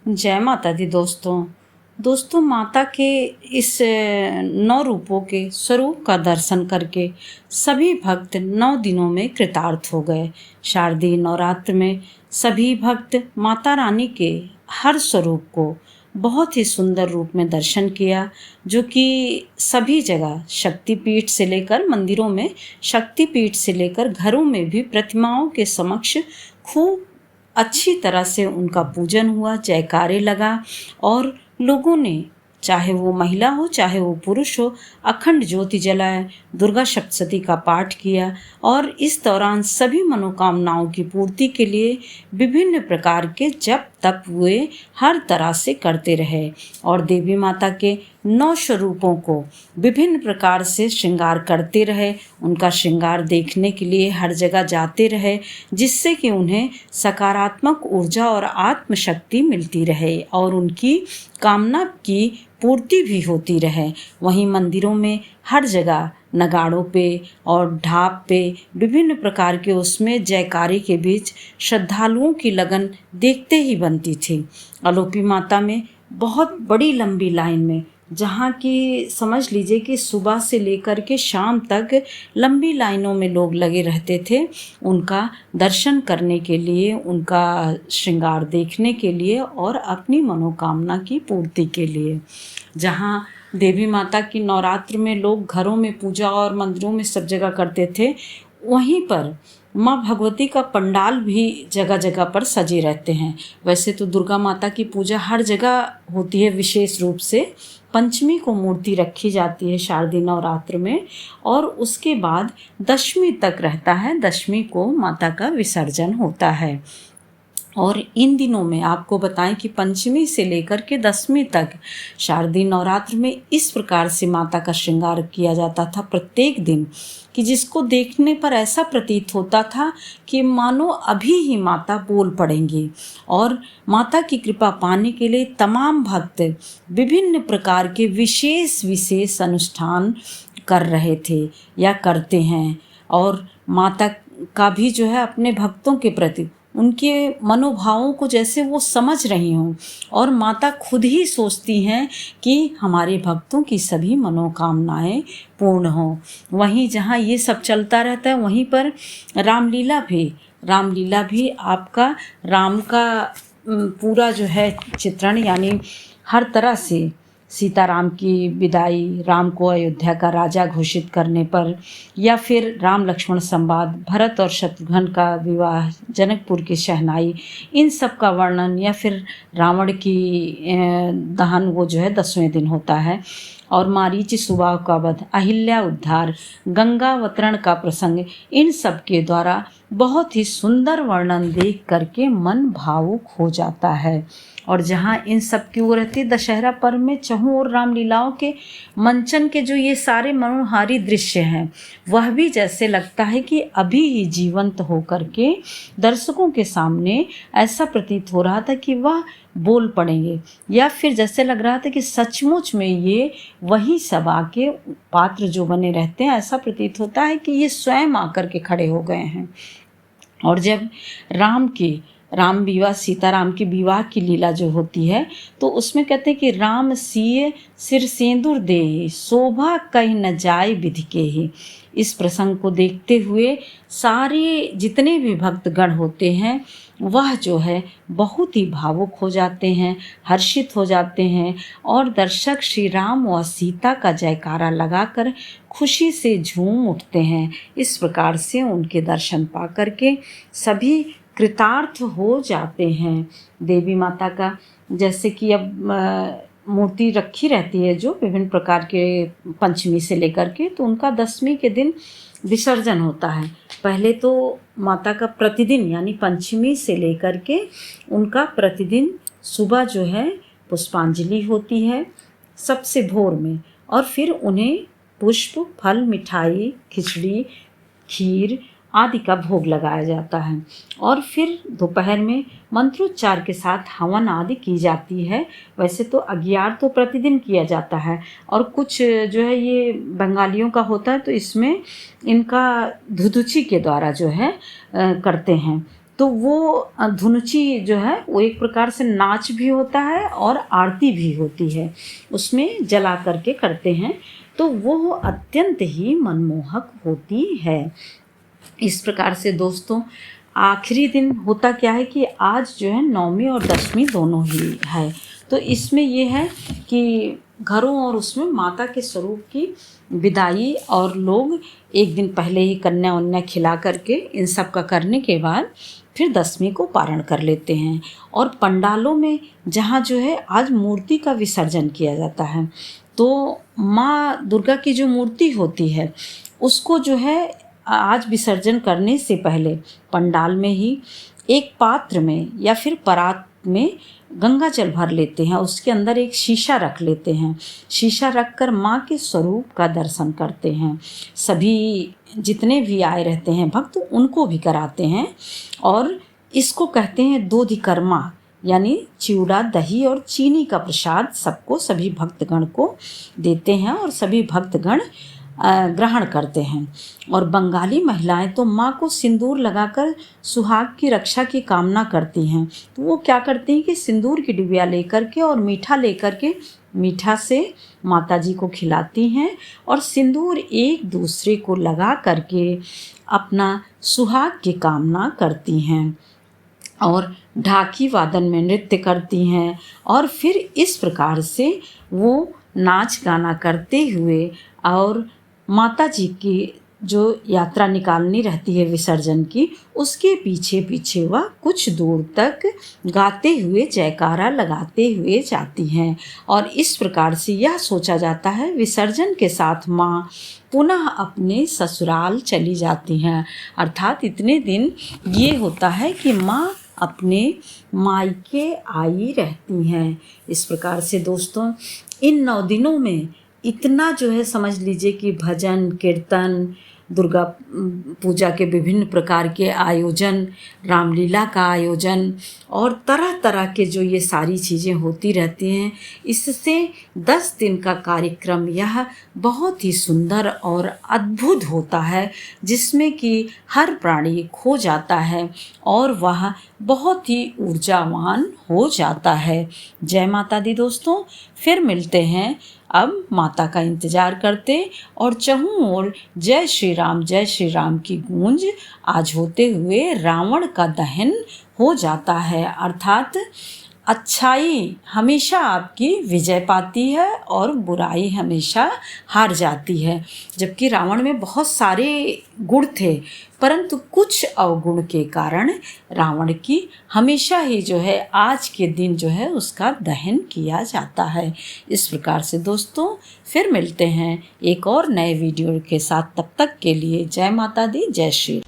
जय माता दी दोस्तों माता के इस 9 रूपों के स्वरूप का दर्शन करके सभी भक्त 9 दिनों में कृतार्थ हो गए। शारदीय नवरात्र में सभी भक्त माता रानी के हर स्वरूप को बहुत ही सुंदर रूप में दर्शन किया, जो कि सभी जगह शक्तिपीठ से लेकर मंदिरों में, शक्तिपीठ से लेकर घरों में भी प्रतिमाओं के समक्ष खूब अच्छी तरह से उनका पूजन हुआ, जयकारे लगा और लोगों ने, चाहे वो महिला हो चाहे वो पुरुष हो, अखंड ज्योति जलाए, दुर्गा सप्तशती का पाठ किया और इस दौरान सभी मनोकामनाओं की पूर्ति के लिए विभिन्न प्रकार के जप तप हुए, हर तरह से करते रहे और देवी माता के 9 स्वरूपों को विभिन्न प्रकार से श्रृंगार करते रहे। उनका श्रृंगार देखने के लिए हर जगह जाते रहे, जिससे कि उन्हें सकारात्मक ऊर्जा और आत्मशक्ति मिलती रहे और उनकी कामना की पूर्ति भी होती रहे। वहीं मंदिरों में हर जगह नगाड़ों पे और ढाब पे विभिन्न प्रकार के उसमें जयकारे के बीच श्रद्धालुओं की लगन देखते ही बनती थी। अलोपी माता में बहुत बड़ी लंबी लाइन में, जहाँ की समझ लीजिए कि सुबह से लेकर के शाम तक लंबी लाइनों में लोग लगे रहते थे, उनका दर्शन करने के लिए, उनका श्रृंगार देखने के लिए और अपनी मनोकामना की पूर्ति के लिए। जहाँ देवी माता की नवरात्र में लोग घरों में पूजा और मंदिरों में सब जगह करते थे, वहीं पर माँ भगवती का पंडाल भी जगह जगह पर सजे रहते हैं। वैसे तो दुर्गा माता की पूजा हर जगह होती है, विशेष रूप से पंचमी को मूर्ति रखी जाती है शारदीय नवरात्र में और उसके बाद दशमी तक रहता है। दशमी को माता का विसर्जन होता है और इन दिनों में आपको बताएं कि पंचमी से लेकर के दशमी तक शारदीय नवरात्र में इस प्रकार से माता का श्रृंगार किया जाता था प्रत्येक दिन, कि जिसको देखने पर ऐसा प्रतीत होता था कि मानो अभी ही माता बोल पड़ेंगी। और माता की कृपा पाने के लिए तमाम भक्त विभिन्न प्रकार के विशेष विशेष अनुष्ठान कर रहे थे या करते हैं और माता का भी जो है अपने भक्तों के प्रति उनके मनोभावों को जैसे वो समझ रही हों और माता खुद ही सोचती हैं कि हमारे भक्तों की सभी मनोकामनाएं पूर्ण हों। वहीं जहाँ ये सब चलता रहता है, वहीं पर रामलीला भी आपका राम का पूरा जो है चित्रण, यानी हर तरह से सीताराम की विदाई, राम को अयोध्या का राजा घोषित करने पर, या फिर राम लक्ष्मण संवाद, भरत और शत्रुघ्न का विवाह, जनकपुर की शहनाई, इन सब का वर्णन, या फिर रावण की दहन, वो जो है 10वें दिन होता है, और मारीच सुबाह का वध, अहिल्या उद्धार, गंगावतरण का प्रसंग, इन सब के द्वारा बहुत ही सुंदर वर्णन देख करके मन भावुक हो जाता है। और जहाँ इन सब की वो रहती, दशहरा पर्व में चहुँ और रामलीलाओं के मंचन के जो ये सारे मनोहारी दृश्य हैं, वह भी जैसे लगता है कि अभी ही जीवंत हो करके दर्शकों के सामने ऐसा प्रतीत हो रहा था कि वह बोल पड़ेंगे, या फिर जैसे लग रहा था कि सचमुच में ये वही सभा के पात्र जो बने रहते हैं, ऐसा प्रतीत होता है कि ये स्वयं आकर के खड़े हो गए हैं। और जब राम विवाह, सीताराम की विवाह की लीला जो होती है, तो उसमें कहते हैं कि राम सिए सिर सेंदूर दे, शोभा कहीं न जाए विधि के ही। इस प्रसंग को देखते हुए सारे जितने भी भक्तगण होते हैं, वह जो है बहुत ही भावुक हो जाते हैं, हर्षित हो जाते हैं और दर्शक श्री राम व सीता का जयकारा लगाकर खुशी से झूम उठते हैं। इस प्रकार से उनके दर्शन पा करके सभी कृतार्थ हो जाते हैं। देवी माता का जैसे कि अब मूर्ति रखी रहती है जो विभिन्न प्रकार के पंचमी से लेकर के, तो उनका दशमी के दिन विसर्जन होता है। पहले तो माता का प्रतिदिन, यानी पंचमी से लेकर के उनका प्रतिदिन सुबह जो है पुष्पांजलि होती है सबसे भोर में, और फिर उन्हें पुष्प, फल, मिठाई, खिचड़ी, खीर आदि का भोग लगाया जाता है। और फिर दोपहर में मंत्रोच्चार के साथ हवन आदि की जाती है। वैसे तो अगियार तो प्रतिदिन किया जाता है, और कुछ जो है ये बंगालियों का होता है, तो इसमें इनका धुधुची के द्वारा जो है करते हैं। तो वो धुनुची जो है वो एक प्रकार से नाच भी होता है और आरती भी होती है, उसमें जला करके करते हैं, तो वो अत्यंत ही मनमोहक होती है। इस प्रकार से दोस्तों आखिरी दिन होता क्या है कि आज जो है नवमी और दशमी दोनों ही है, तो इसमें ये है कि घरों और उसमें माता के स्वरूप की विदाई, और लोग एक दिन पहले ही कन्या वन्या खिला करके इन सब का करने के बाद फिर दशमी को पारण कर लेते हैं। और पंडालों में जहाँ जो है आज मूर्ति का विसर्जन किया जाता है, तो माँ दुर्गा की जो मूर्ति होती है उसको जो है आज विसर्जन करने से पहले पंडाल में ही एक पात्र में या फिर परात में गंगा जल भर लेते हैं, उसके अंदर एक शीशा रख लेते हैं, शीशा रखकर माँ के स्वरूप का दर्शन करते हैं। सभी जितने भी आए रहते हैं भक्त उनको भी कराते हैं, और इसको कहते हैं दोधिकर्मा, यानी चिवड़ा दही और चीनी का प्रसाद सबको, सभी भक्तगण को देते हैं और सभी भक्तगण ग्रहण करते हैं। और बंगाली महिलाएं तो माँ को सिंदूर लगाकर सुहाग की रक्षा की कामना करती हैं, तो वो क्या करती हैं कि सिंदूर की डिबिया लेकर के और मीठा लेकर के मीठा से माता जी को खिलाती हैं, और सिंदूर एक दूसरे को लगा करके अपना सुहाग की कामना करती हैं, और ढाकी वादन में नृत्य करती हैं, और फिर इस प्रकार से वो नाच गाना करते हुए और माता जी की जो यात्रा निकालनी रहती है विसर्जन की, उसके पीछे पीछे वह कुछ दूर तक गाते हुए जयकारा लगाते हुए जाती हैं। और इस प्रकार से यह सोचा जाता है विसर्जन के साथ माँ पुनः अपने ससुराल चली जाती हैं, अर्थात इतने दिन ये होता है कि माँ अपने मायके आई रहती हैं। इस प्रकार से दोस्तों इन 9 दिनों में इतना जो है समझ लीजिए कि भजन कीर्तन, दुर्गा पूजा के विभिन्न प्रकार के आयोजन, रामलीला का आयोजन और तरह तरह के जो ये सारी चीज़ें होती रहती हैं, इससे 10 दिन का कार्यक्रम यह बहुत ही सुंदर और अद्भुत होता है, जिसमें कि हर प्राणी खो जाता है और वह बहुत ही ऊर्जावान हो जाता है। जय माता दी दोस्तों, फिर मिलते हैं। अब माता का इंतज़ार करते और चहूँ ओर जय श्री राम की गूंज आज होते हुए रावण का दहन हो जाता है, अर्थात अच्छाई हमेशा आपकी विजय पाती है और बुराई हमेशा हार जाती है। जबकि रावण में बहुत सारे गुण थे, परंतु कुछ अवगुण के कारण रावण की हमेशा ही जो है आज के दिन जो है उसका दहन किया जाता है। इस प्रकार से दोस्तों फिर मिलते हैं एक और नए वीडियो के साथ, तब तक के लिए जय माता दी, जय श्री।